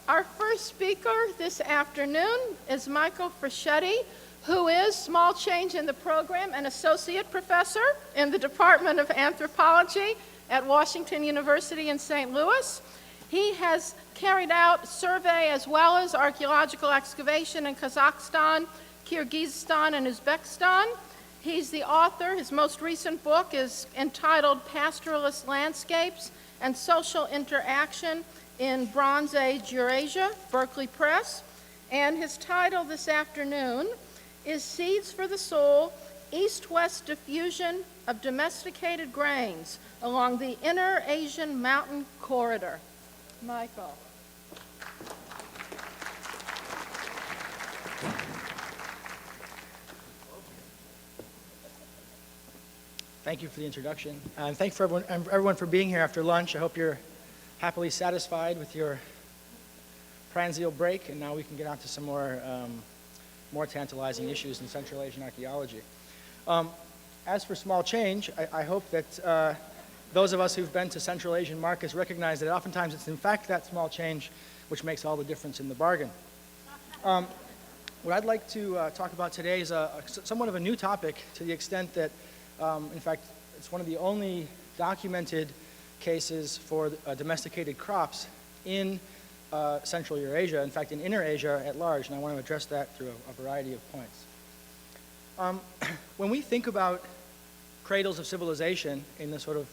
Our first speaker this afternoon is Michael Frachetti, who is, small change in the program, an associate professor in the Department of Anthropology at Washington University in St. Louis. He has carried out survey as well as archaeological excavation in Kazakhstan, Kyrgyzstan, and Uzbekistan. He's the author. His most recent book is entitled Pastoralist Landscapes and Social Interaction in Bronze Age Eurasia, Berkeley Press. And his title this afternoon is Seeds for the Soul, East-West Diffusion of Domesticated Grains Along the Inner Asian Mountain Corridor. Michael. Thank you for the introduction. And thanks for everyone for being here after lunch. I hope you're happily satisfied with your prandial break, and now we can get on to some more tantalizing issues in Central Asian archaeology. As for small change, I hope that those of us who've been to Central Asian markets recognize that oftentimes it's in fact that small change which makes all the difference in the bargain. What I'd like to talk about today is somewhat of a new topic, to the extent that in fact, it's one of the only documented cases for domesticated crops in Central Eurasia, in fact, in Inner Asia at large, and I want to address that through a variety of points. When we think about cradles of civilization in the sort of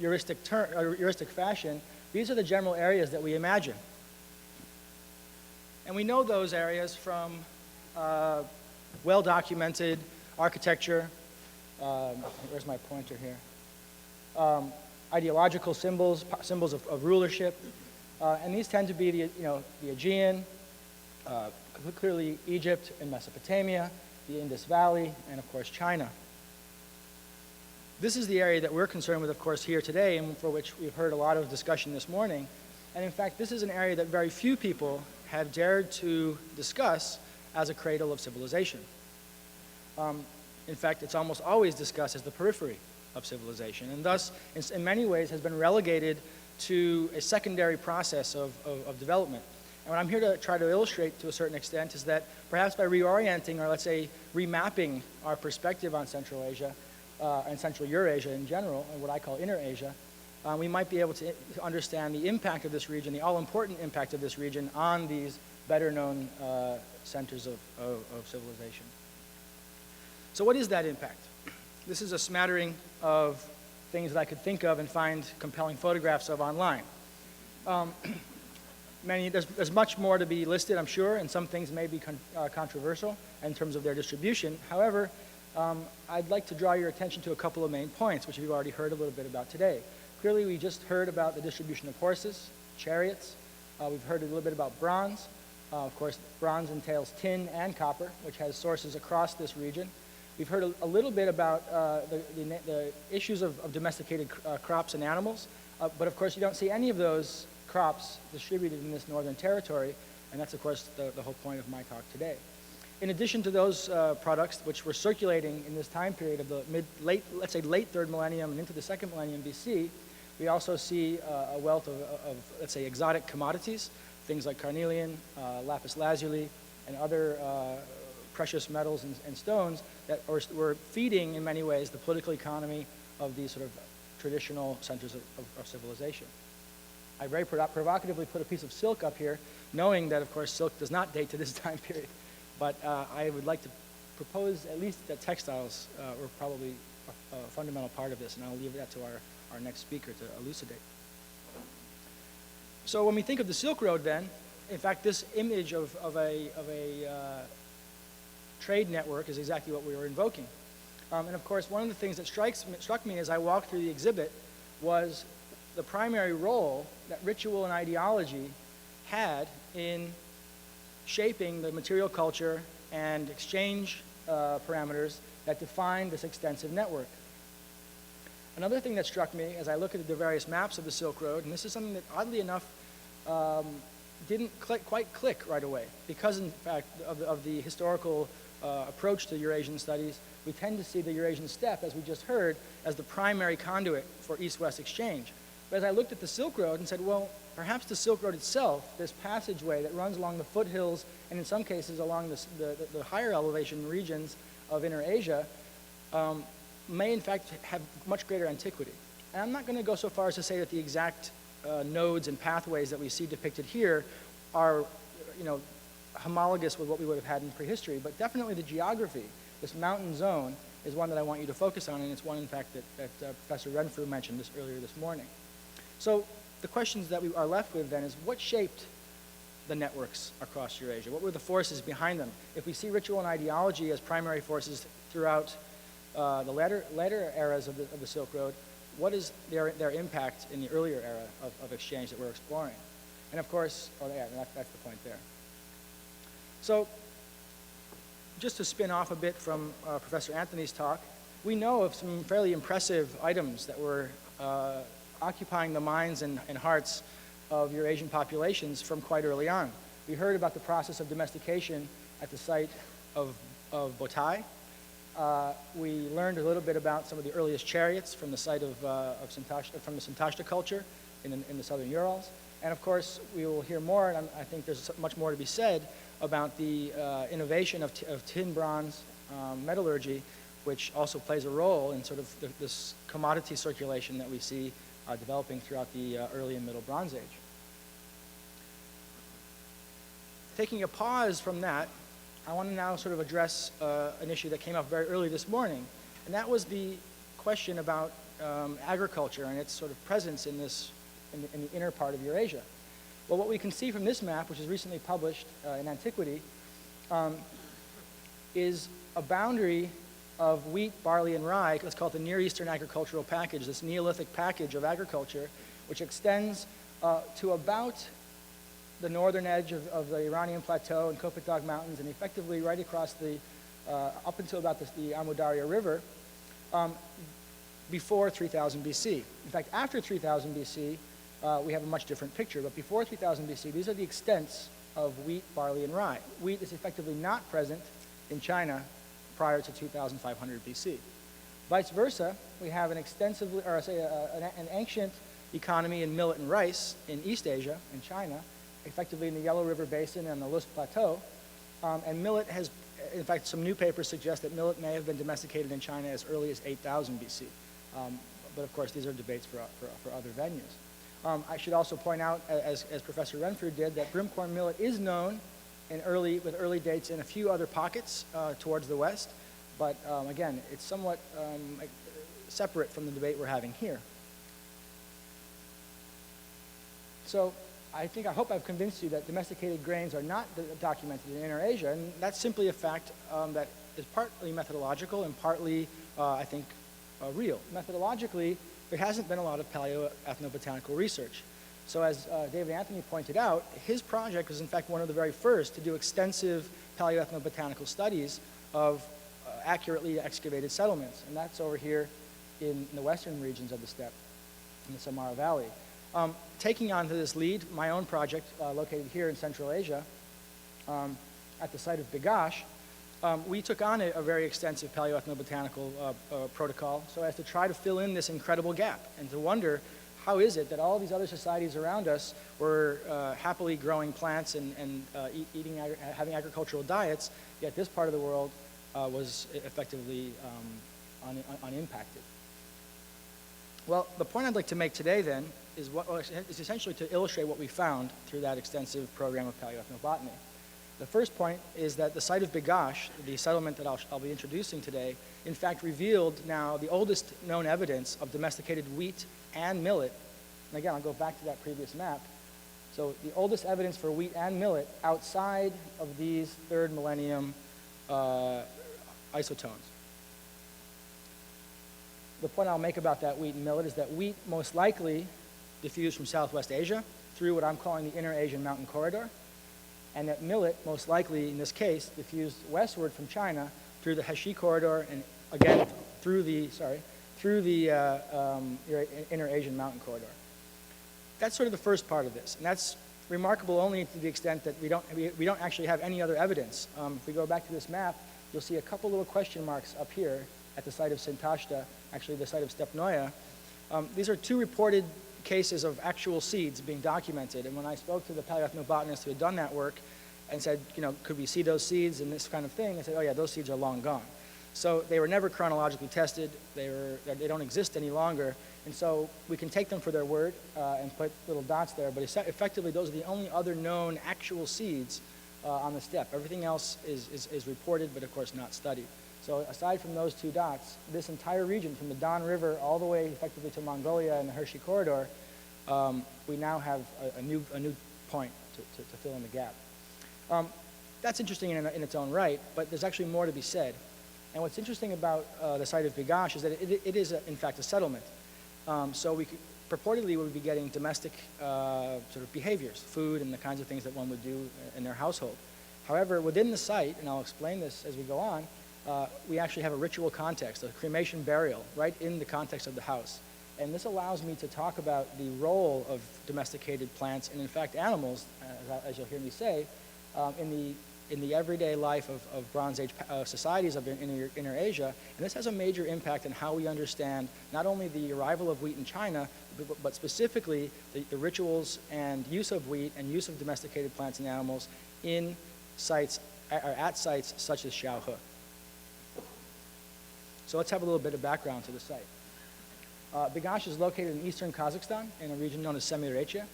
heuristic fashion, these are the general areas that we imagine. And we know those areas from well-documented architecture, where's my pointer here? Ideological symbols of rulership, and these tend to be the Aegean, clearly Egypt and Mesopotamia, the Indus Valley, and of course China. This is the area that we're concerned with, of course, here today, and for which we've heard a lot of discussion this morning. And in fact, this is an area that very few people have dared to discuss as a cradle of civilization. In fact, it's almost always discussed as the periphery of civilization, and thus, in many ways, has been relegated to a secondary process of development. And what I'm here to try to illustrate to a certain extent is that perhaps by reorienting, or let's say remapping our perspective on Central Asia, and Central Eurasia in general, and what I call Inner Asia, we might be able to understand the impact of this region, the all-important impact of this region on these better-known centers of civilization. So what is that impact? This is a smattering of things that I could think of and find compelling photographs of online. There's much more to be listed, I'm sure, and some things may be controversial in terms of their distribution. However, I'd like to draw your attention to a couple of main points, which you've already heard a little bit about today. Clearly, we just heard about the distribution of horses, chariots. We've heard a little bit about bronze. Of course, bronze entails tin and copper, which has sources across this region. We've heard a little bit about the issues of domesticated crops and animals, but of course you don't see any of those crops distributed in this northern territory, and that's of course the whole point of my talk today. In addition to those products which were circulating in this time period of the late 3rd millennium and into the 2nd millennium BC, we also see a wealth of let's say exotic commodities, things like carnelian, lapis lazuli, and other precious metals and stones that were feeding, in many ways, the political economy of these sort of traditional centers of civilization. I very provocatively put a piece of silk up here, knowing that, of course, silk does not date to this time period. But I would like to propose at least that textiles were probably a fundamental part of this, and I'll leave that to our next speaker to elucidate. So when we think of the Silk Road, then, in fact, this image of a trade network is exactly what we were invoking. And of course, one of the things that struck me as I walked through the exhibit was the primary role that ritual and ideology had in shaping the material culture and exchange parameters that defined this extensive network. Another thing that struck me as I look at the various maps of the Silk Road, and this is something that oddly enough didn't quite click right away, because in fact of the historical approach to Eurasian studies, we tend to see the Eurasian steppe, as we just heard, as the primary conduit for East-West exchange. But as I looked at the Silk Road and said, well, perhaps the Silk Road itself, this passageway that runs along the foothills and in some cases along the higher elevation regions of Inner Asia, may in fact have much greater antiquity. And I'm not going to go so far as to say that the exact nodes and pathways that we see depicted here are, homologous with what we would have had in prehistory, but definitely the geography, this mountain zone, is one that I want you to focus on, and it's one, in fact, that Professor Renfrew mentioned earlier this morning. So the questions that we are left with then is, what shaped the networks across Eurasia? What were the forces behind them? If we see ritual and ideology as primary forces throughout the later eras of the Silk Road, what is their impact in the earlier era of exchange that we're exploring? And of course, that's the point there. So just to spin off a bit from Professor Anthony's talk, we know of some fairly impressive items that were occupying the minds and hearts of Eurasian populations from quite early on. We heard about the process of domestication at the site of Botai. We learned a little bit about some of the earliest chariots from the site of from the Santashta culture in the southern Urals. And of course, we will hear more, and I think there's much more to be said about the innovation of tin bronze metallurgy, which also plays a role in sort of this commodity circulation that we see developing throughout the early and middle Bronze Age. Taking a pause from that, I want to now sort of address an issue that came up very early this morning, and that was the question about agriculture and its sort of presence in the inner part of Eurasia. Well, what we can see from this map, which is recently published in Antiquity, is a boundary of wheat, barley, and rye. Let's call it the Near Eastern agricultural package, this Neolithic package of agriculture, which extends to about the northern edge of the Iranian Plateau and Kopetog Mountains, and effectively right across up until about the Amudarya River, before 3000 BC. In fact, after 3000 BC, we have a much different picture, but before 3000 BC, these are the extents of wheat, barley, and rye. Wheat is effectively not present in China prior to 2500 BC. Vice versa, we have an ancient economy in millet and rice in East Asia, in China, effectively in the Yellow River Basin and the Lus Plateau. And millet has, in fact, some new papers suggest that millet may have been domesticated in China as early as 8000 BC. But of course, these are debates for other venues. I should also point out, as Professor Renfrew did, that brimcorn millet is known with early dates in a few other pockets towards the west. But again, it's somewhat separate from the debate we're having here. So I hope I've convinced you that domesticated grains are not documented in Inner Asia, and that's simply a fact that is partly methodological and partly, I think, real. Methodologically, there hasn't been a lot of paleoethnobotanical research. So as David Anthony pointed out, his project was in fact one of the very first to do extensive paleoethnobotanical studies of accurately excavated settlements, and that's over here in the western regions of the steppe, in the Samara Valley. Taking on to this lead, my own project located here in Central Asia, at the site of Begash, we took on a very extensive paleoethnobotanical protocol so as to try to fill in this incredible gap and to wonder, how is it that all these other societies around us were happily growing plants and having agricultural diets, yet this part of the world was effectively unimpacted? Well, the point I'd like to make today then is essentially to illustrate what we found through that extensive program of paleoethnobotany. The first point is that the site of Begash, the settlement that I'll be introducing today, in fact revealed now the oldest known evidence of domesticated wheat and millet. And again, I'll go back to that previous map. So the oldest evidence for wheat and millet outside of these third millennium isotones. The point I'll make about that wheat and millet is that wheat most likely diffused from Southwest Asia through what I'm calling the Inner Asian Mountain Corridor, and that millet most likely, in this case, diffused westward from China through the Heshi Corridor and again through the Inner Asian Mountain Corridor. That's sort of the first part of this, and that's remarkable only to the extent that we don't actually have any other evidence. If we go back to this map, you'll see a couple little question marks up here at the site of Santashta, actually the site of Stepnoya. These are two reported cases of actual seeds being documented. And when I spoke to the paleoethnobotanist who had done that work and said, could we see those seeds and this kind of thing, I said, oh yeah, those seeds are long gone. So they were never chronologically tested. They don't exist any longer. And so we can take them for their word and put little dots there, but effectively those are the only other known actual seeds on the steppe. Everything else is reported, but of course not studied. So aside from those two dots, this entire region from the Don River all the way effectively to Mongolia and the Hershey Corridor, we now have a new point to fill in the gap. That's interesting in its own right, but there's actually more to be said. And what's interesting about the site of Begash is that it is, in fact, a settlement. So we purportedly would be getting domestic sort of behaviors, food and the kinds of things that one would do in their household. However, within the site, and I'll explain this as we go on, we actually have a ritual context, a cremation burial, right in the context of the house. And this allows me to talk about the role of domesticated plants and, in fact, animals, as you'll hear me say, in the everyday life of Bronze Age societies of Inner Asia. And this has a major impact on how we understand not only the arrival of wheat in China, but specifically the rituals and use of wheat and use of domesticated plants and animals in sites, or at sites such as Xiaohe. So let's have a little bit of background to the site. Begash is located in eastern Kazakhstan in a region known as Semiracia.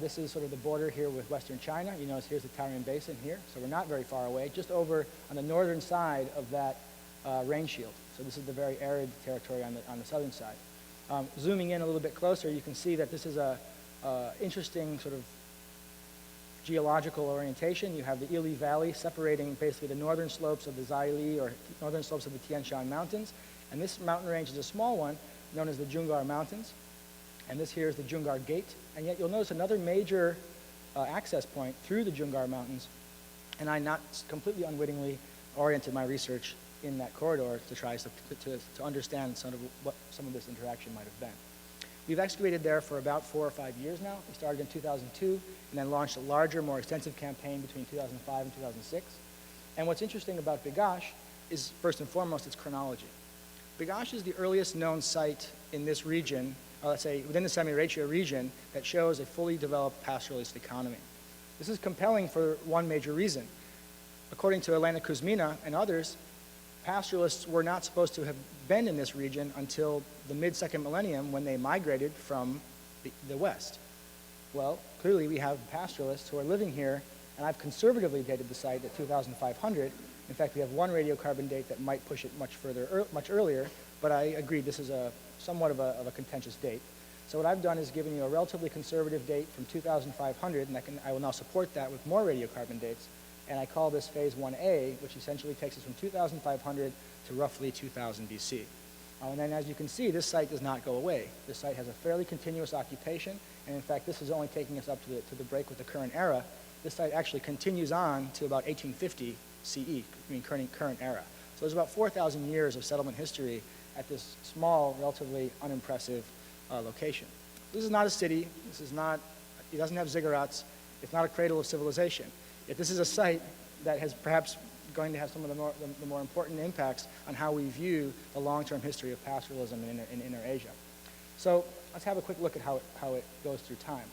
This is sort of the border here with western China. You notice here's the Tarim Basin here, so we're not very far away, just over on the northern side of that rain shield. So this is the very arid territory on the southern side. Zooming in a little bit closer, you can see that this is a interesting sort of geological orientation. You have the Ili Valley separating basically the northern slopes of the Zaili, or northern slopes of the Tian Shan Mountains. And this mountain range is a small one, known as the Jungar Mountains. And this here is the Jungar Gate. And yet you'll notice another major access point through the Jungar Mountains. And I not completely unwittingly oriented my research in that corridor to try to understand what some of this interaction might have been. We've excavated there for about 4 or 5 years now. We started in 2002 and then launched a larger, more extensive campaign between 2005 and 2006. And what's interesting about Begash is, first and foremost, its chronology. Begash is the earliest known site in this region, let's say within the Semiracia region, that shows a fully developed pastoralist economy. This is compelling for one major reason. According to Elena Kuzmina and others, pastoralists were not supposed to have been in this region until the mid-second millennium, when they migrated from the west. Well, clearly we have pastoralists who are living here, and I've conservatively dated the site at 2500. In fact, we have one radiocarbon date that might push it much earlier, but I agree this is somewhat of a contentious date. So what I've done is given you a relatively conservative date from 2500, and I will now support that with more radiocarbon dates. And I call this phase 1A, which essentially takes us from 2500 to roughly 2000 BC. And then as you can see, this site does not go away. This site has a fairly continuous occupation, and in fact, this is only taking us up to the break with the current era. This site actually continues on to about 1850 CE, current era. So there's about 4,000 years of settlement history at this small, relatively unimpressive location. This is not a city. It doesn't have ziggurats. It's not a cradle of civilization. Yet this is a site that has perhaps going to have some of the more important impacts on how we view the long-term history of pastoralism in Inner Asia. So let's have a quick look at how it goes through time.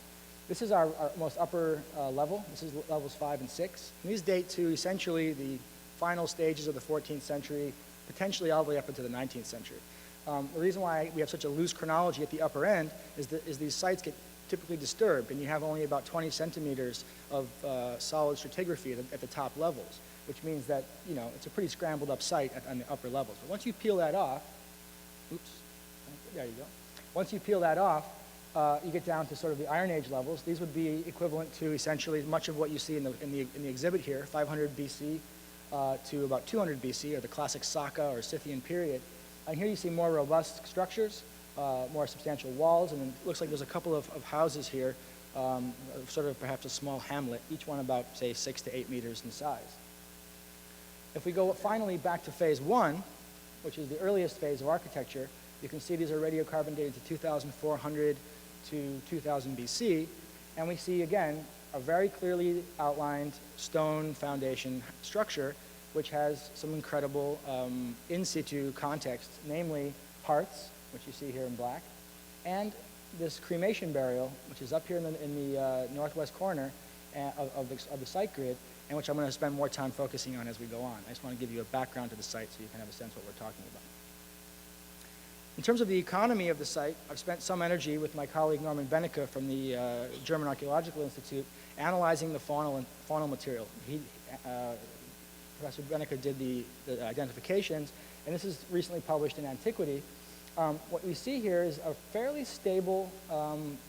This is our most upper level. This is levels 5 and 6. And these date to essentially the final stages of the 14th century, potentially all the way up into the 19th century. The reason why we have such a loose chronology at the upper end is these sites get typically disturbed, and you have only about 20 centimeters of solid stratigraphy at the top levels, which means that it's a pretty scrambled up site on the upper levels. But once you peel that off, there you go. Once you peel that off, you get down to sort of the Iron Age levels. These would be equivalent to essentially much of what you see in the exhibit here, 500 BC to about 200 BC, or the classic Saka or Scythian period. And here you see more robust structures, more substantial walls, and it looks like there's a couple of houses here, sort of perhaps a small hamlet, each one about, say, 6 to 8 meters in size. If we go finally back to phase 1, which is the earliest phase of architecture, you can see these are radiocarbon dated to 2400 to 2000 BC, and we see, again, a very clearly outlined stone foundation structure, which has some incredible in situ context, namely hearths, which you see here in black, and this cremation burial, which is up here in the northwest corner of the site grid, and which I'm going to spend more time focusing on as we go on. I just want to give you a background to the site so you can have a sense of what we're talking about. In terms of the economy of the site, I've spent some energy with my colleague Norman Benecke from the German Archaeological Institute analyzing the faunal material. Professor Benecke did the identifications, and this is recently published in Antiquity. What we see here is a fairly stable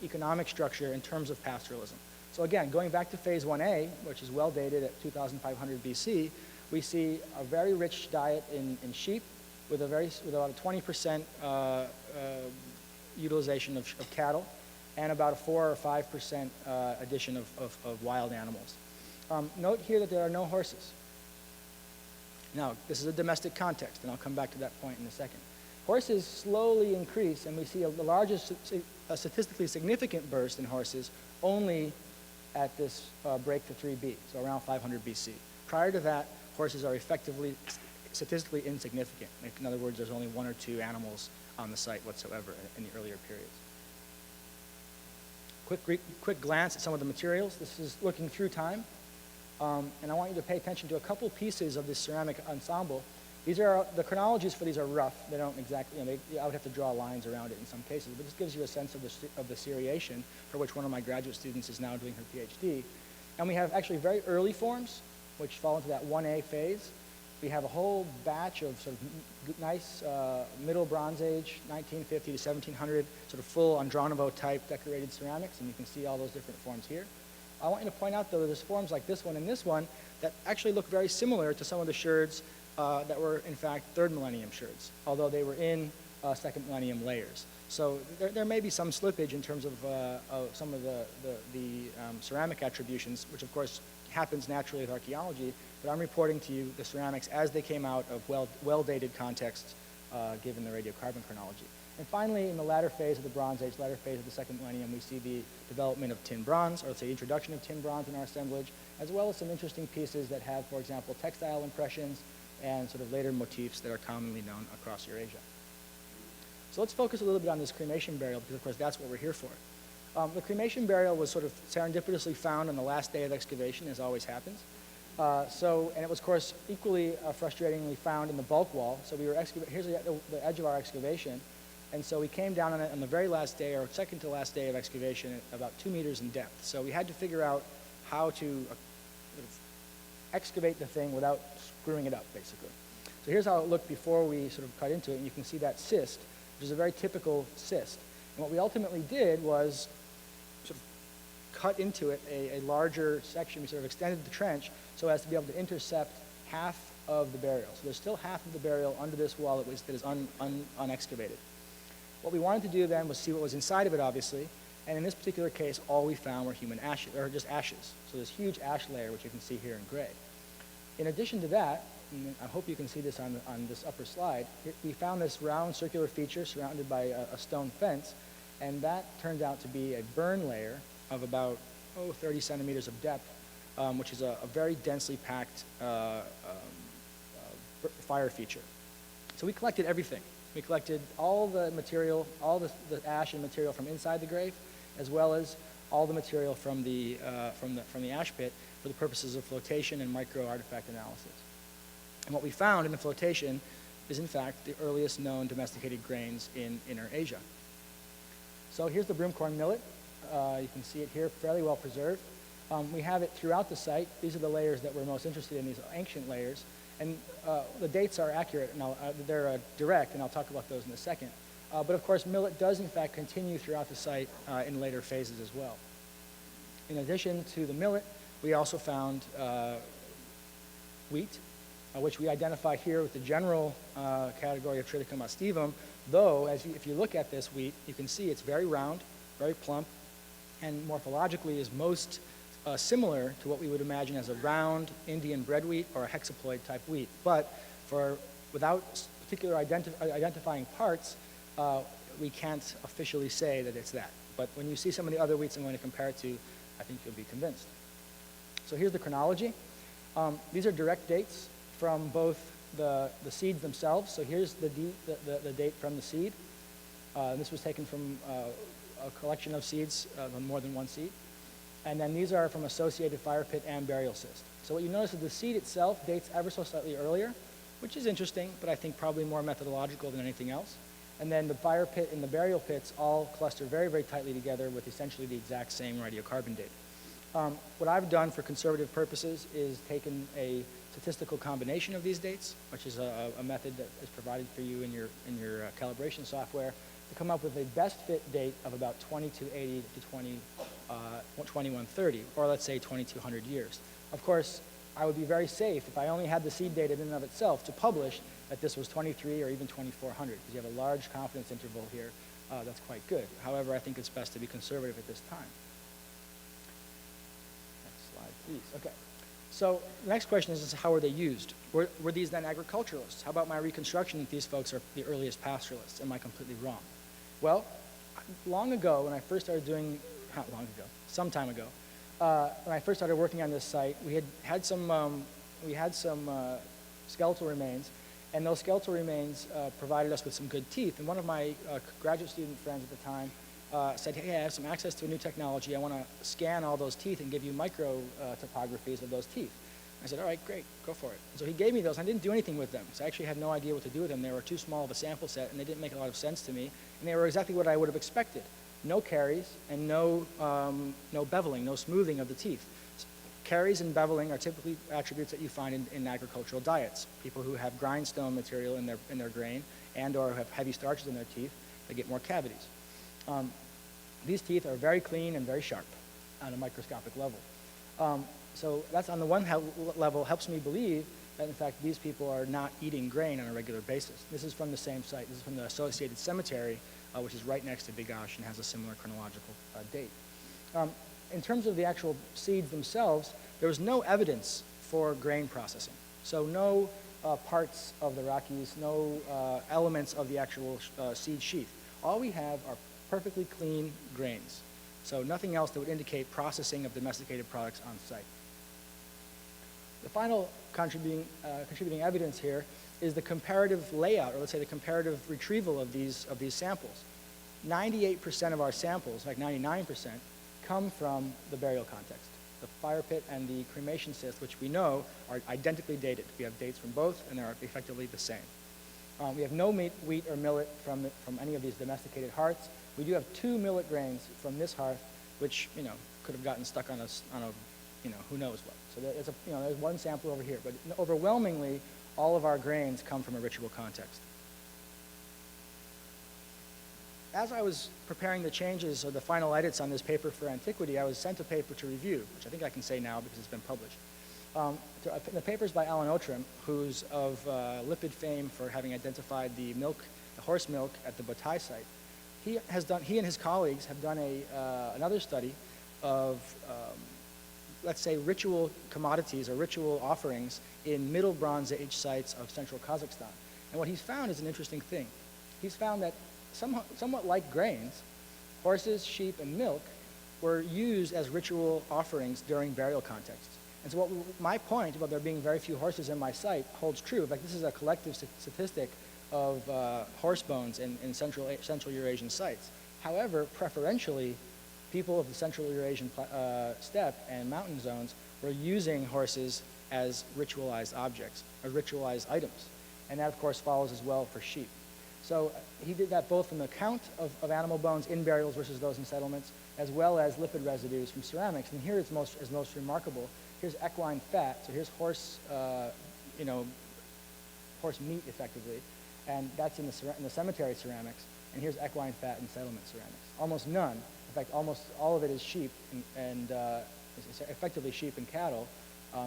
economic structure in terms of pastoralism. So again, going back to phase 1A, which is well dated at 2500 BC, we see a very rich diet in sheep with about a 20% utilization of cattle and about a 4 or 5% addition of wild animals. Note here that there are no horses. Now, this is a domestic context, and I'll come back to that point in a second. Horses slowly increase, and we see the largest statistically significant burst in horses only at this break to 3B, so around 500 BC. Prior to that, horses are effectively statistically insignificant. In other words, there's only 1 or 2 animals on the site whatsoever in the earlier periods. Quick glance at some of the materials. This is looking through time, and I want you to pay attention to a couple pieces of this ceramic ensemble. The chronologies for these are rough. They don't exactly, I would have to draw lines around it in some cases, but this gives you a sense of the seriation, for which one of my graduate students is now doing her PhD. And we have actually very early forms, which fall into that 1A phase. We have a whole batch of sort of nice Middle Bronze Age, 1950 to 1700, sort of full Andronovo type decorated ceramics, and you can see all those different forms here. I want you to point out, though, there's forms like this one and this one that actually look very similar to some of the sherds that were, in fact, 3rd millennium sherds, although they were in 2nd millennium layers. So there may be some slippage in terms of some of the ceramic attributions, which, of course, happens naturally with archaeology, but I'm reporting to you the ceramics as they came out of well-dated contexts given the radiocarbon chronology. And finally, in the latter phase of the Bronze Age, latter phase of the 2nd millennium, we see the development of tin bronze, or let's say introduction of tin bronze in our assemblage, as well as some interesting pieces that have, for example, textile impressions and sort of later motifs that are commonly known across Eurasia. So let's focus a little bit on this cremation burial, because of course that's what we're here for. The cremation burial was sort of serendipitously found on the last day of excavation, as always happens. And it was, of course, equally frustratingly found in the bulk wall. So we were here's the edge of our excavation. And so we came down on it on the very last day, or second to last day of excavation, at about 2 meters in depth. So we had to figure out how to excavate the thing without screwing it up, basically. So here's how it looked before we sort of cut into it. And you can see that cyst, which is a very typical cyst. And what we ultimately did was sort of cut into it a larger section. We sort of extended the trench so as to be able to intercept half of the burial. So there's still half of the burial under this wall that is unexcavated. What we wanted to do then was see what was inside of it, obviously. And in this particular case, all we found were human ashes, or just ashes. So this huge ash layer, which you can see here in gray. In addition to that, and I hope you can see this on this upper slide, we found this round circular feature surrounded by a stone fence, and that turned out to be a burn layer of about 30 centimeters of depth, which is a very densely packed fire feature. So we collected everything. We collected all the material, all the ash and material from inside the grave, as well as all the material from the ash pit for the purposes of flotation and micro artifact analysis. And what we found in the flotation is, in fact, the earliest known domesticated grains in Inner Asia. So here's the broomcorn millet. You can see it here, fairly well preserved. We have it throughout the site. These are the layers that we're most interested in, these ancient layers. And the dates are accurate, and they're direct, and I'll talk about those in a second. But of course, millet does in fact continue throughout the site in later phases as well. In addition to the millet, we also found wheat, which we identify here with the general category of Triticum ostivum, though if you look at this wheat, you can see it's very round, very plump, and morphologically is most similar to what we would imagine as a round Indian bread wheat or a hexaploid type wheat. But without particular identifying parts, we can't officially say that it's that. But when you see some of the other wheats I'm going to compare it to, I think you'll be convinced. So here's the chronology. These are direct dates from both the seeds themselves. So here's the date from the seed. This was taken from a collection of seeds, more than one seed. And then these are from associated fire pit and burial cyst. So what you notice is the seed itself dates ever so slightly earlier, which is interesting, but I think probably more methodological than anything else. And then the fire pit and the burial pits all cluster very, very tightly together with essentially the exact same radiocarbon date. What I've done for conservative purposes is taken a statistical combination of these dates, which is a method that is provided for you in your calibration software, to come up with a best fit date of about 2280 to 2130, or let's say 2200 years. Of course, I would be very safe if I only had the seed data in and of itself to publish that this was 23 or even 2400, because you have a large confidence interval here that's quite good. However, I think it's best to be conservative at this time. Next slide, please. Okay. So the next question is how are they used? Were these then agriculturalists? How about my reconstruction that these folks are the earliest pastoralists? Am I completely wrong? Well, long ago, when I first started doing, not long ago, some time ago, when I first started working on this site, we had some skeletal remains, and those skeletal remains provided us with some good teeth. And one of my graduate student friends at the time said, hey, I have some access to a new technology. I want to scan all those teeth and give you micro topographies of those teeth. I said, all right, great, go for it. And so he gave me those. I didn't do anything with them, so I actually had no idea what to do with them. They were too small of a sample set, and they didn't make a lot of sense to me. And they were exactly what I would have expected. No caries and no beveling, no smoothing of the teeth. Caries and beveling are typically attributes that you find in agricultural diets. People who have grindstone material in their grain and or have heavy starches in their teeth, they get more cavities. These teeth are very clean and very sharp on a microscopic level. So that's on the one level helps me believe that in fact these people are not eating grain on a regular basis. This is from the same site. This is from the Associated Cemetery, which is right next to Begash and has a similar chronological date. In terms of the actual seeds themselves, there was no evidence for grain processing. So no parts of the Rockies, no elements of the actual seed sheath. All we have are perfectly clean grains. So nothing else that would indicate processing of domesticated products on site. The final contributing evidence here is the comparative layout, or let's say the comparative retrieval of these samples. 98% of our samples, like 99%, come from the burial context. The fire pit and the cremation cyst, which we know are identically dated. We have dates from both, and they're effectively the same. We have no wheat or millet from any of these domesticated hearths. We do have 2 millet grains from this hearth, which could have gotten stuck on a who knows what. So there's one sample over here, but overwhelmingly, all of our grains come from a ritual context. As I was preparing the changes or the final edits on this paper for Antiquity, I was sent a paper to review, which I think I can say now because it's been published. The paper is by Alan Outram, who's of lipid fame for having identified the horse milk at the Botai site. He and his colleagues have done another study of let's say, ritual commodities or ritual offerings in Middle Bronze Age sites of central Kazakhstan. And what he's found is an interesting thing. He's found that somewhat like grains, horses, sheep, and milk were used as ritual offerings during burial contexts. And so my point about there being very few horses in my site holds true. In fact, this is a collective statistic of horse bones in Central Eurasian sites. However, preferentially, people of the Central Eurasian steppe and mountain zones were using horses as ritualized objects, or ritualized items. And that, of course, follows as well for sheep. So he did that both from the count of animal bones in burials versus those in settlements, as well as lipid residues from ceramics. And here it's most remarkable. Here's equine fat, so here's horse meat, effectively, and that's in the cemetery ceramics. And here's equine fat in settlement ceramics. Almost none. In fact, almost all of it is sheep and effectively sheep and cattle,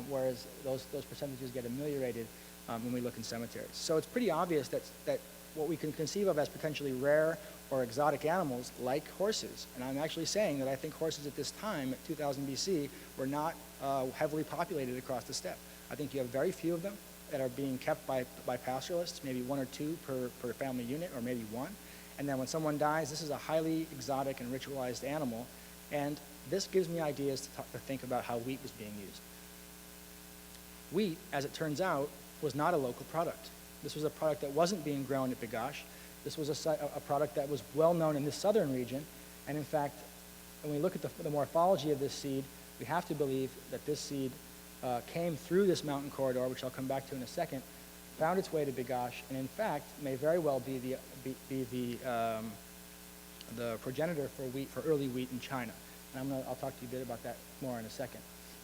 whereas those percentages get ameliorated when we look in cemeteries. So it's pretty obvious that what we can conceive of as potentially rare or exotic animals like horses, and I'm actually saying that I think horses at this time, at 2000 BC, were not heavily populated across the steppe. I think you have very few of them that are being kept by pastoralists, maybe 1 or 2 per family unit, or maybe 1. And then when someone dies, this is a highly exotic and ritualized animal, and this gives me ideas to think about how wheat was being used. Wheat, as it turns out, was not a local product. This was a product that wasn't being grown at Begash. This was a product that was well known in this southern region, And in fact, when we look at the morphology of this seed, we have to believe that this seed came through this mountain corridor, which I'll come back to in a second, found its way to Begash, and in fact may very well be the progenitor for early wheat in China. And I'll talk to you a bit about that more in a second.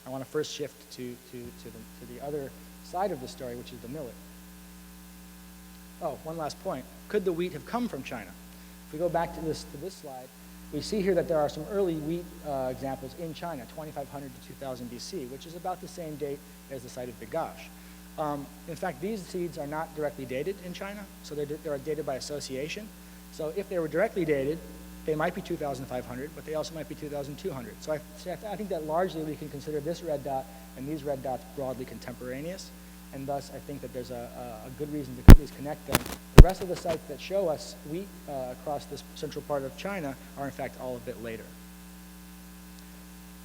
I want to first shift to the other side of the story, which is the millet. Oh, one last point. Could the wheat have come from China? If we go back to this slide, we see here that there are some early wheat examples in China, 2500 to 2000 BC, which is about the same date as the site of Begash. In fact, these seeds are not directly dated in China, so they're dated by association. So if they were directly dated, they might be 2,500, but they also might be 2,200. So I think that largely we can consider this red dot and these red dots broadly contemporaneous, and thus I think that there's a good reason to at least connect them. The rest of the sites that show us wheat across this central part of China are in fact all a bit later.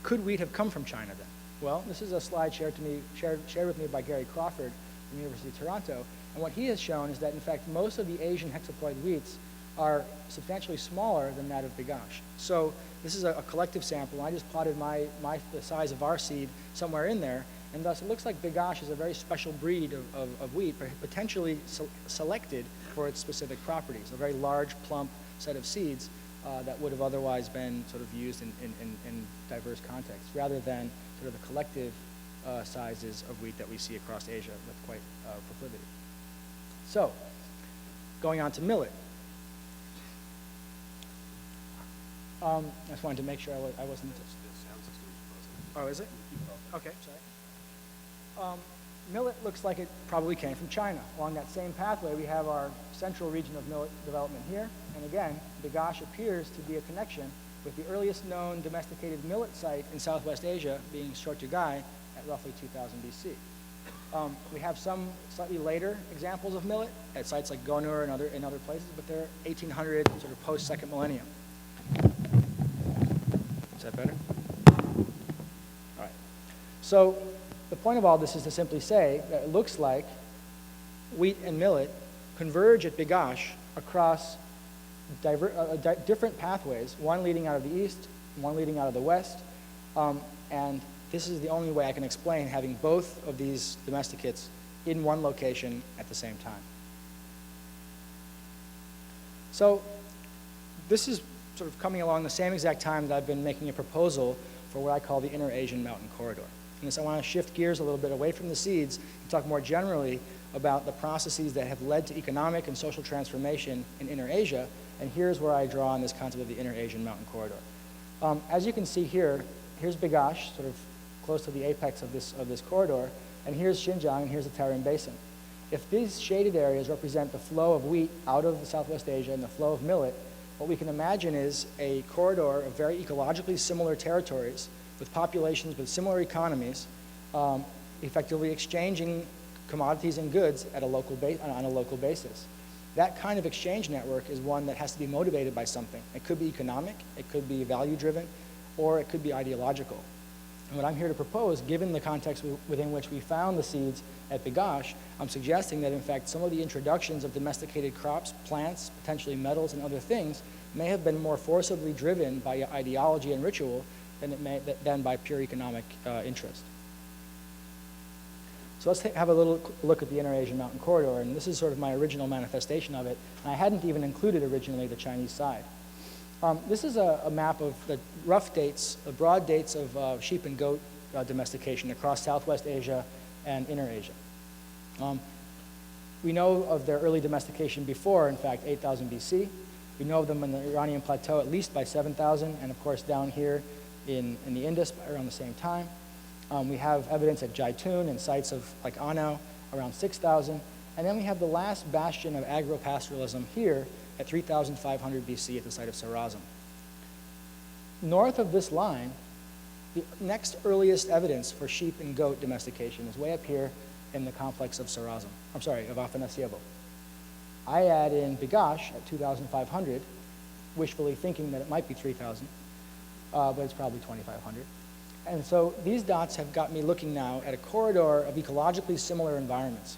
Could wheat have come from China then? Well, this is a slide shared with me by Gary Crawford from the University of Toronto, and what he has shown is that in fact most of the Asian hexaploid wheats are substantially smaller than that of Begash. So this is a collective sample. I just plotted the size of our seed somewhere in there, and thus it looks like Begash is a very special breed of wheat, potentially selected for its specific properties, a very large, plump set of seeds that would have otherwise been sort of used in diverse contexts, rather than sort of the collective sizes of wheat that we see across Asia with quite proclivity. So, going on to millet. I just wanted to make sure I wasn't. Oh, is it? Okay, sorry. Millet looks like it probably came from China. Along that same pathway, we have our central region of millet development here. And again, Begash appears to be a connection with the earliest known domesticated millet site in Southwest Asia, being Shortugai at roughly 2000 BC. We have some slightly later examples of millet at sites like Gonur and other places, but they're 1800, sort of post-second millennium. Is that better? All right. So the point of all this is to simply say that it looks like wheat and millet converge at Begash across different pathways, one leading out of the east, one leading out of the west, and this is the only way I can explain having both of these domesticates in one location at the same time. So this is sort of coming along the same exact time that I've been making a proposal for what I call the Inner Asian Mountain Corridor. And so I want to shift gears a little bit away from the seeds and talk more generally about the processes that have led to economic and social transformation in Inner Asia, and here's where I draw on this concept of the Inner Asian Mountain Corridor. As you can see here, here's Begash, sort of close to the apex of this corridor, and here's Xinjiang, and here's the Tarim Basin. If these shaded areas represent the flow of wheat out of Southwest Asia and the flow of millet, what we can imagine is a corridor of very ecologically similar territories with populations with similar economies, effectively exchanging commodities and goods at on a local basis. That kind of exchange network is one that has to be motivated by something. It could be economic, it could be value-driven, or it could be ideological. And what I'm here to propose, given the context within which we found the seeds at Begash, I'm suggesting that in fact some of the introductions of domesticated crops, plants, potentially metals and other things may have been more forcibly driven by ideology and ritual than by pure economic interest. So let's have a little look at the Inner Asian Mountain Corridor, and this is sort of my original manifestation of it, and I hadn't even included originally the Chinese side. This is a map of the rough dates, the broad dates of sheep and goat domestication across Southwest Asia and Inner Asia. We know of their early domestication before, in fact, 8000 BC. We know of them in the Iranian plateau at least by 7000, and of course down here in the Indus around the same time. We have evidence at Jaitun and sites of like Anau around 6000, and then we have the last bastion of agro-pastoralism here at 3500 BC at the site of Sarazm. North of this line, the next earliest evidence for sheep and goat domestication is way up here in the complex of Sarazm. I'm sorry, of Afanasyevo. I add in Begash at 2500, wishfully thinking that it might be 3000, but it's probably 2500. And so these dots have got me looking now at a corridor of ecologically similar environments.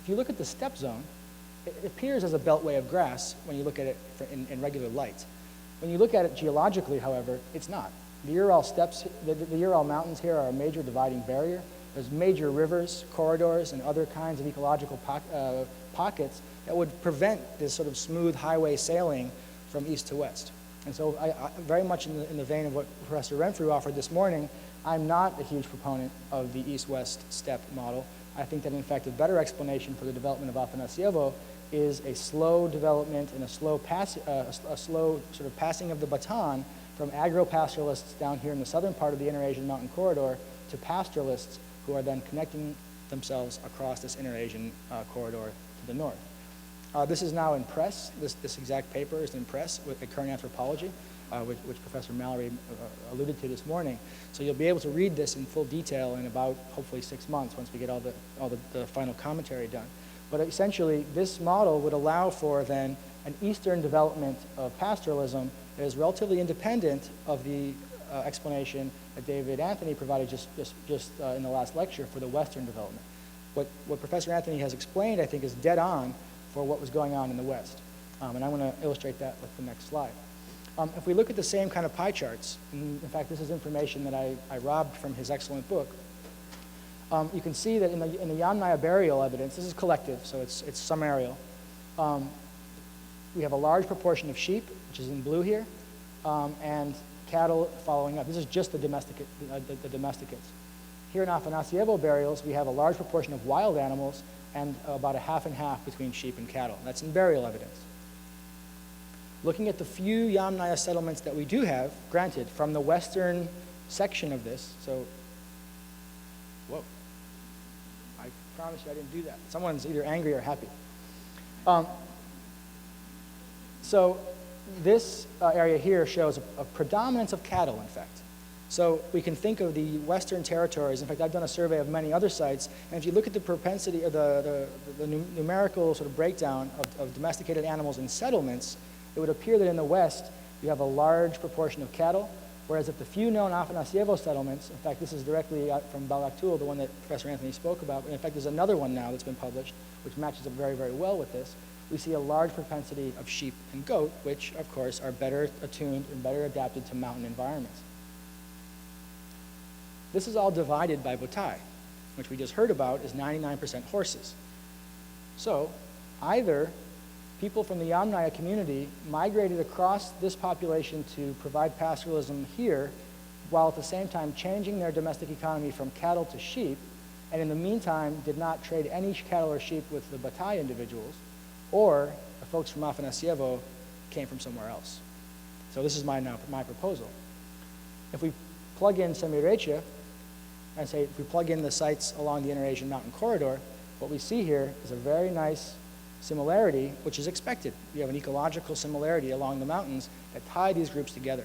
If you look at the steppe zone, it appears as a beltway of grass when you look at it in regular light. When you look at it geologically, however, it's not. The Ural steppes, the Ural mountains here are a major dividing barrier. There's major rivers, corridors, and other kinds of ecological pockets that would prevent this sort of smooth highway sailing from east to west. And so I very much in the vein of what Professor Renfrew offered this morning, I'm not a huge proponent of the east-west steppe model. I think that, in fact, a better explanation for the development of Afanasyevo is a slow development and a slow sort of passing of the baton from agro-pastoralists down here in the southern part of the Eurasian mountain corridor to pastoralists who are then connecting themselves across this Eurasian corridor to the north. This is now in press. This exact paper is in press with Current Anthropology, which Professor Mallory alluded to this morning. So you'll be able to read this in full detail in about, hopefully, 6 months once we get all the final commentary done. But essentially, this model would allow for, then, an eastern development of pastoralism that is relatively independent of the explanation that David Anthony provided just in the last lecture for the western development. What Professor Anthony has explained, I think, is dead on for what was going on in the West. And I'm going to illustrate that with the next slide. If we look at the same kind of pie charts, and in fact, this is information that I robbed from his excellent book, you can see that in the Yamnaya burial evidence, this is collective, so it's summarial, we have a large proportion of sheep, which is in blue here, and cattle following up. This is just the domesticates. Here in Afanasyevo burials, we have a large proportion of wild animals and about a half and half between sheep and cattle. That's in burial evidence. Looking at the few Yamnaya settlements that we do have, granted, from the western section of this, so, whoa, I promise you I didn't do that. Someone's either angry or happy. So this area here shows a predominance of cattle, in fact. So we can think of the western territories. In fact, I've done a survey of many other sites, and if you look at the propensity, or the numerical sort of breakdown of domesticated animals in settlements, it would appear that in the west, you have a large proportion of cattle, whereas at the few known Afanasyevo settlements, in fact, this is directly from Balaktul, the one that Professor Anthony spoke about, and in fact, there's another one now that's been published, which matches up very, very well with this. We see a large propensity of sheep and goat, which, of course, are better attuned and better adapted to mountain environments. This is all divided by Botai, which we just heard about is 99% horses. So either people from the Yamnaya community migrated across this population to provide pastoralism here, while at the same time changing their domestic economy from cattle to sheep, and in the meantime did not trade any cattle or sheep with the Botai individuals, or the folks from Afanasyevo came from somewhere else. So this is my proposal. If we plug in Semirecha, and say if we plug in the sites along the Eurasian mountain corridor, what we see here is a very nice similarity, which is expected. We have an ecological similarity along the mountains that tie these groups together.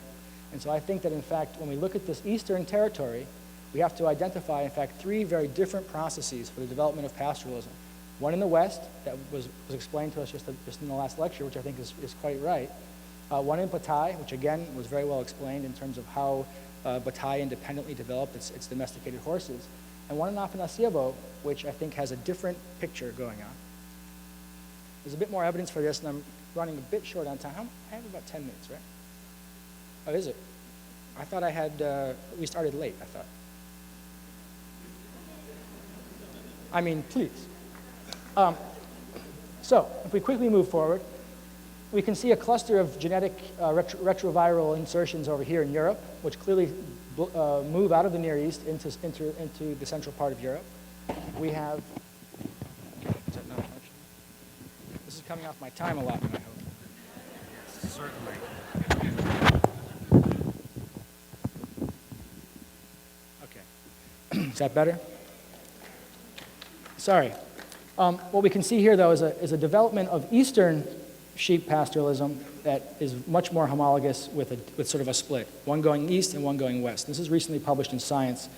And so I think that, in fact, when we look at this eastern territory, we have to identify, in fact, three very different processes for the development of pastoralism. One in the west that was explained to us just in the last lecture, which I think is quite right. One in Botai, which again was very well explained in terms of how Botai independently developed its domesticated horses. And one in Afanasyevo, which I think has a different picture going on. There's a bit more evidence for this, and I'm running a bit short on time. I have about 10 minutes, right? Oh, is it? I thought I had, we started late, I thought. I mean, please. So, if we quickly move forward, we can see a cluster of genetic retroviral insertions over here in Europe, which clearly move out of the Near East into the central part of Europe. We have, is that not functioning? This is coming off my time allotment, I hope. Certainly. Okay. Is that better? Sorry. What we can see here, though, is a development of Eastern sheep pastoralism that is much more homologous with sort of a split, one going east and one going west. This is recently published in Science,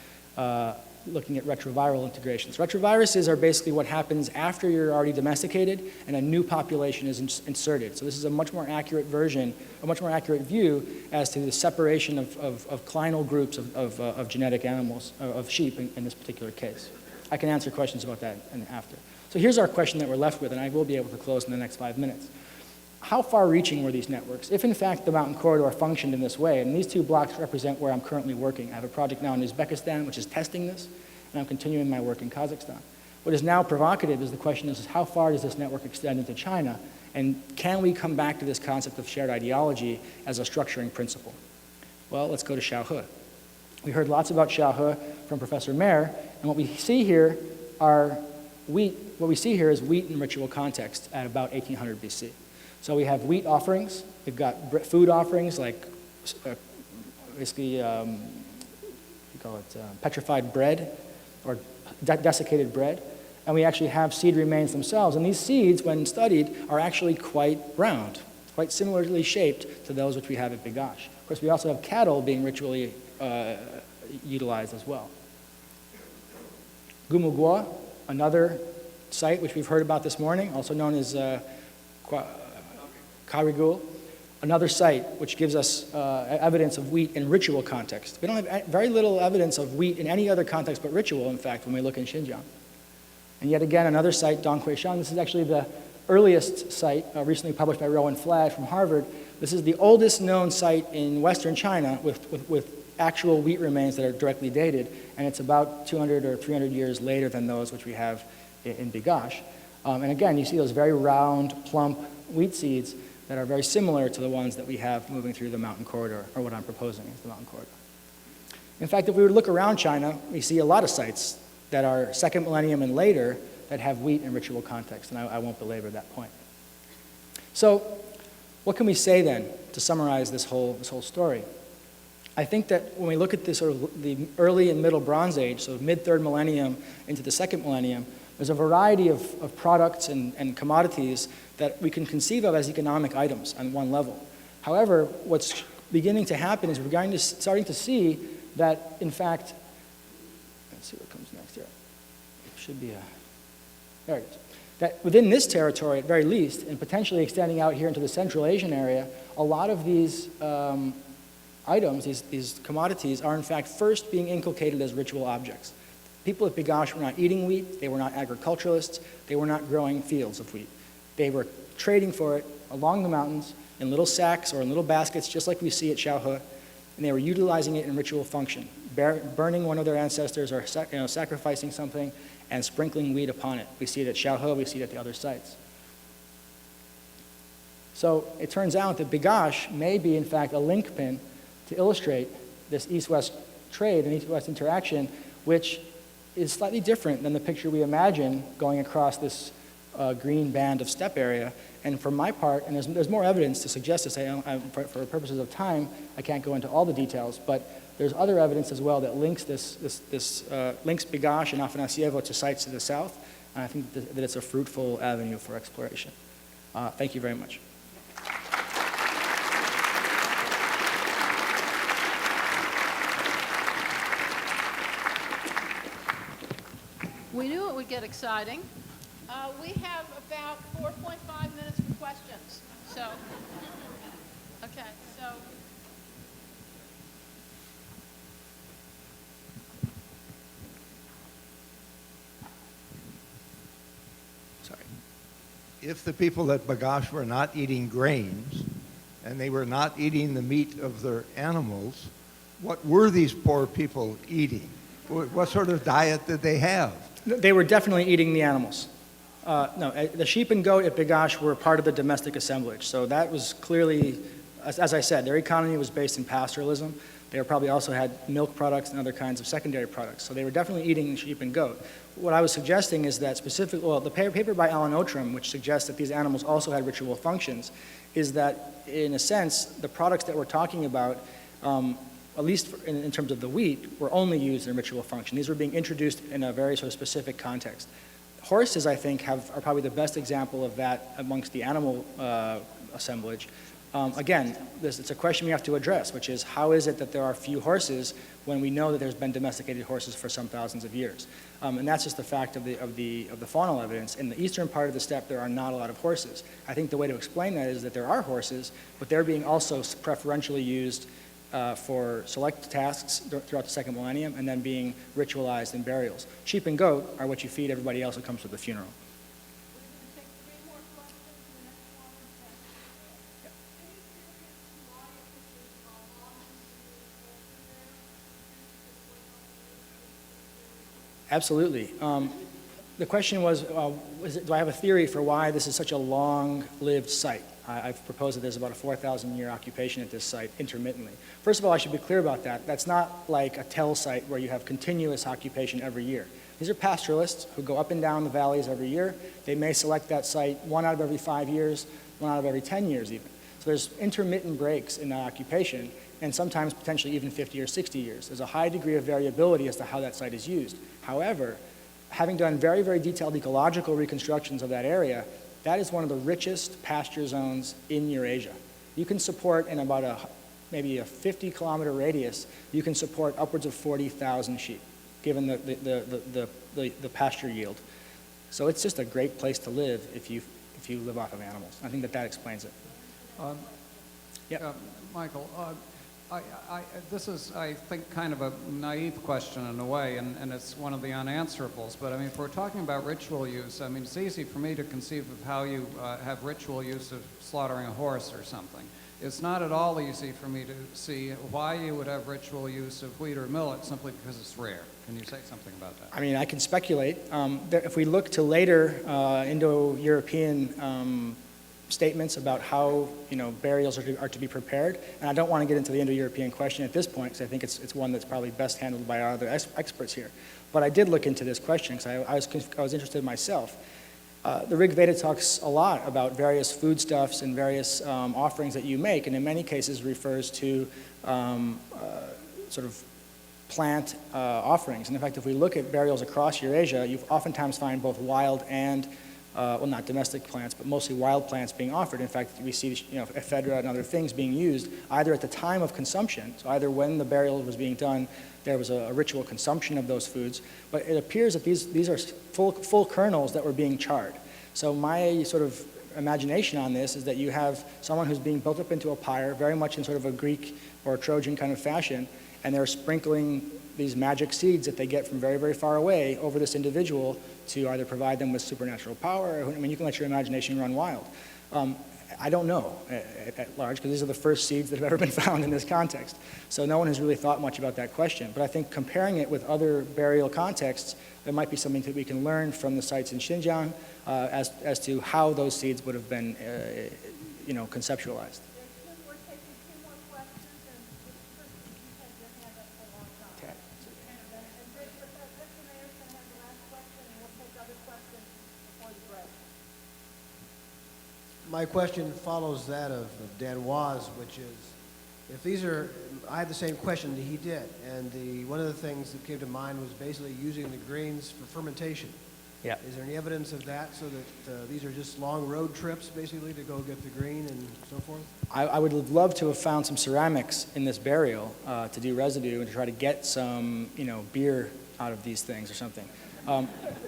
looking at retroviral integrations. Retroviruses are basically what happens after you're already domesticated and a new population is inserted. So this is a much more accurate version, a much more accurate view as to the separation of clinal groups of genetic animals, of sheep in this particular case. I can answer questions about that after. So here's our question that we're left with, and I will be able to close in the next 5 minutes. how far-reaching were these networks? If, in fact, the mountain corridor functioned in this way, and these two blocks represent where I'm currently working. I have a project now in Uzbekistan, which is testing this, and I'm continuing my work in Kazakhstan. What is now provocative is the question is how far does this network extend into China, and can we come back to this concept of shared ideology as a structuring principle? Well, let's go to Xiaohe. We heard lots about Xiaohe from Professor Mayer, and what we see here are wheat. What we see here is wheat in ritual context at about 1800 BC. So we have wheat offerings. We've got food offerings like basically, you call it petrified bread or desiccated bread. And we actually have seed remains themselves. And these seeds, when studied, are actually quite round, quite similarly shaped to those which we have at Begash. Of course, we also have cattle being ritually utilized as well. Gumuguo, another site which we've heard about this morning, also known as Karigul, another site which gives us evidence of wheat in ritual context. We don't have very little evidence of wheat in any other context but ritual, in fact, when we look in Xinjiang. And yet again, another site, Dongquishan. This is actually the earliest site, recently published by Rowan Flagg from Harvard. This is the oldest known site in western China with actual wheat remains that are directly dated, and it's about 200 or 300 years later than those which we have in Begash. And again, you see those very round, plump wheat seeds that are very similar to the ones that we have moving through the mountain corridor, or what I'm proposing is the mountain corridor. In fact, if we were to look around China, we see a lot of sites that are second millennium and later that have wheat in ritual context, and I won't belabor that point. So what can we say then to summarize this whole story? I think that when we look at this sort of the early and middle Bronze Age, so mid-third millennium into the second millennium, there's a variety of products and commodities that we can conceive of as economic items on one level. However, what's beginning to happen is we're starting to see that, in fact, let's see what comes next here. It should be there it is. That within this territory, at very least, and potentially extending out here into the Central Asian area, a lot of these items, these commodities, are in fact first being inculcated as ritual objects. People at Begash were not eating wheat, they were not agriculturalists, they were not growing fields of wheat. They were trading for it along the mountains in little sacks or in little baskets, just like we see at Xiaohe, and they were utilizing it in ritual function, burning one of their ancestors or sacrificing something and sprinkling wheat upon it. We see it at Xiaohe, we see it at the other sites. So it turns out that Begash may be, in fact, a linchpin to illustrate this east-west trade and east-west interaction, which is slightly different than the picture we imagine going across this green band of steppe area. And for my part, and there's more evidence to suggest this, for purposes of time, I can't go into all the details, but there's other evidence as well that links links Begash and Afanasyevo to sites to the south, and I think that it's a fruitful avenue for exploration. Thank you very much. We knew it would get exciting. We have about 4.5 minutes for questions. So, okay, so. Sorry. If the people at Begash were not eating grains and they were not eating the meat of their animals, what were these poor people eating? What sort of diet did they have? They were definitely eating the animals. No, the sheep and goat at Begash were part of the domestic assemblage. So that was clearly, as I said, their economy was based in pastoralism. They probably also had milk products and other kinds of secondary products. So they were definitely eating sheep and goat. What I was suggesting is that the paper by Alan Outram, which suggests that these animals also had ritual functions, is that, in a sense, the products that we're talking about, at least in terms of the wheat, were only used in ritual function. These were being introduced in a very sort of specific context. Horses, I think, are probably the best example of that amongst the animal assemblage. Again, it's a question we have to address, which is how is it that there are few horses when we know that there's been domesticated horses for some thousands of years? And that's just the fact of the faunal evidence. In the eastern part of the steppe, there are not a lot of horses. I think the way to explain that is that there are horses, but they're being also preferentially used for select tasks throughout the second millennium and then being ritualized in burials. Sheep and goat are what you feed everybody else who comes to the funeral. Absolutely. The question was, do I have a theory for why this is such a long-lived site? I've proposed that there's about a 4,000-year occupation at this site intermittently. First of all, I should be clear about that. That's not like a tell site where you have continuous occupation every year. These are pastoralists who go up and down the valleys every year. They may select that site 1 out of every 5 years, 1 out of every 10 years even. So there's intermittent breaks in that occupation, and sometimes potentially even 50 or 60 years. There's a high degree of variability as to how that site is used. However, having done very, very detailed ecological reconstructions of that area, that is one of the richest pasture zones in Eurasia. You can support in about maybe a 50-kilometer radius, you can support upwards of 40,000 sheep, given the pasture yield. So it's just a great place to live if you live off of animals. I think that explains it. Michael, this is, I think, kind of a naive question in a way, and it's one of the unanswerables. But I mean, if we're talking about ritual use, I mean, it's easy for me to conceive of how you have ritual use of slaughtering a horse or something. It's not at all easy for me to see why you would have ritual use of wheat or millet simply because it's rare. Can you say something about that? I mean, I can speculate. If we look to later Indo-European statements about how burials are to be prepared, and I don't want to get into the Indo-European question at this point because I think it's one that's probably best handled by our other experts here. But I did look into this question because I was interested myself. The Rig Veda talks a lot about various foodstuffs and various offerings that you make, and in many cases refers to sort of plant offerings. And in fact, if we look at burials across Eurasia, you oftentimes find both wild and well, not domestic plants, but mostly wild plants being offered. In fact, we see ephedra and other things being used either at the time of consumption, so either when the burial was being done, there was a ritual consumption of those foods, but it appears that these are full kernels that were being charred. So my sort of imagination on this is that you have someone who's being built up into a pyre, very much in sort of a Greek or Trojan kind of fashion, and they're sprinkling these magic seeds that they get from very, very far away over this individual to either provide them with supernatural power, or, I mean, you can let your imagination run wild. I don't know at large, because these are the first seeds that have ever been found in this context. So no one has really thought much about that question. But I think comparing it with other burial contexts, there might be something that we can learn from the sites in Xinjiang as to how those seeds would have been, conceptualized. We're taking 2 more questions, and you had your hand up for a long time. Okay. And Mr. Mayor's going to have the last question, and we'll take other questions before the break. My question follows that of Dan Waz, which is, if these are, I had the same question that he did, and one of the things that came to mind was basically using the grains for fermentation. Yeah. Is there any evidence of that, so that these are just long road trips, basically, to go get the grain and so forth? I would have loved to have found some ceramics in this burial to do residue and to try to get some, beer out of these things or something.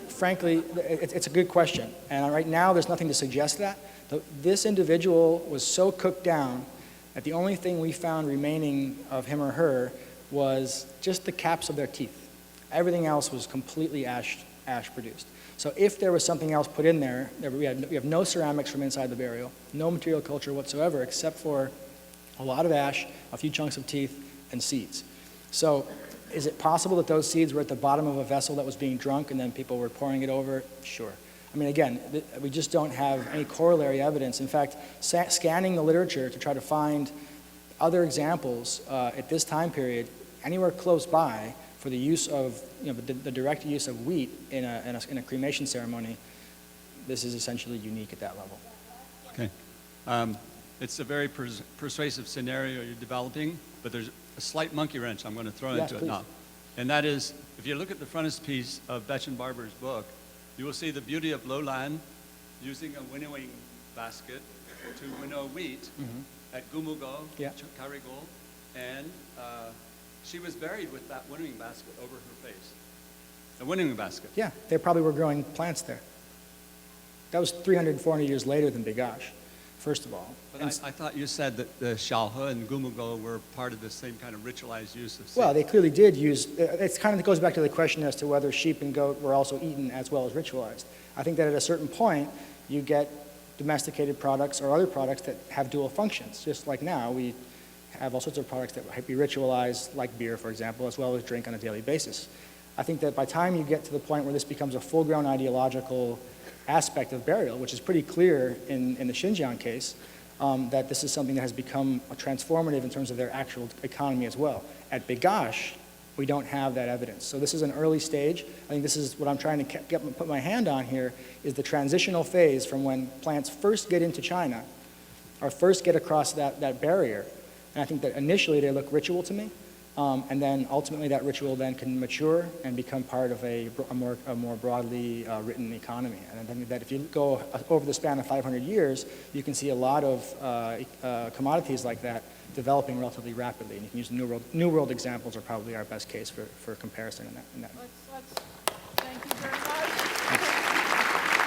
Frankly, it's a good question, and right now there's nothing to suggest that. This individual was so cooked down that the only thing we found remaining of him or her was just the caps of their teeth. Everything else was completely ash produced. So if there was something else put in there, we have no ceramics from inside the burial, no material culture whatsoever, except for a lot of ash, a few chunks of teeth, and seeds. So is it possible that those seeds were at the bottom of a vessel that was being drunk and then people were pouring it over? Sure. I mean, again, we just don't have any corollary evidence. In fact, scanning the literature to try to find other examples at this time period, anywhere close by, for the use of, the direct use of wheat in a cremation ceremony, this is essentially unique at that level. Okay. It's a very persuasive scenario you're developing, but there's a slight monkey wrench I'm going to throw into it now. And that is, if you look at the frontispiece of Betchen Barber's book, you will see the beauty of lowland using a winnowing basket to winnow wheat at Gumugo, Karigol, and she was buried with that winnowing basket over her face. A winnowing basket. Yeah, they probably were growing plants there. That was 300, 400 years later than Begash, first of all. But I thought you said that the Shalha and Gumugo were part of the same kind of ritualized use of seeds. Well, they clearly did use, it kind of goes back to the question as to whether sheep and goat were also eaten as well as ritualized. I think that at a certain point, you get domesticated products or other products that have dual functions. Just like now, we have all sorts of products that might be ritualized, like beer, for example, as well as drink on a daily basis. I think that by the time you get to the point where this becomes a full-grown ideological aspect of burial, which is pretty clear in the Xinjiang case, that this is something that has become transformative in terms of their actual economy as well. At Begash, we don't have that evidence. So this is an early stage. I think this is what I'm trying to put my hand on here, is the transitional phase from when plants first get into China, or first get across that barrier. And I think that initially they look ritual to me, and then ultimately that ritual then can mature and become part of a more broadly written economy. And I think that if you go over the span of 500 years, you can see a lot of commodities like that developing relatively rapidly. And you can use New World examples are probably our best case for comparison in that. Thank you very much.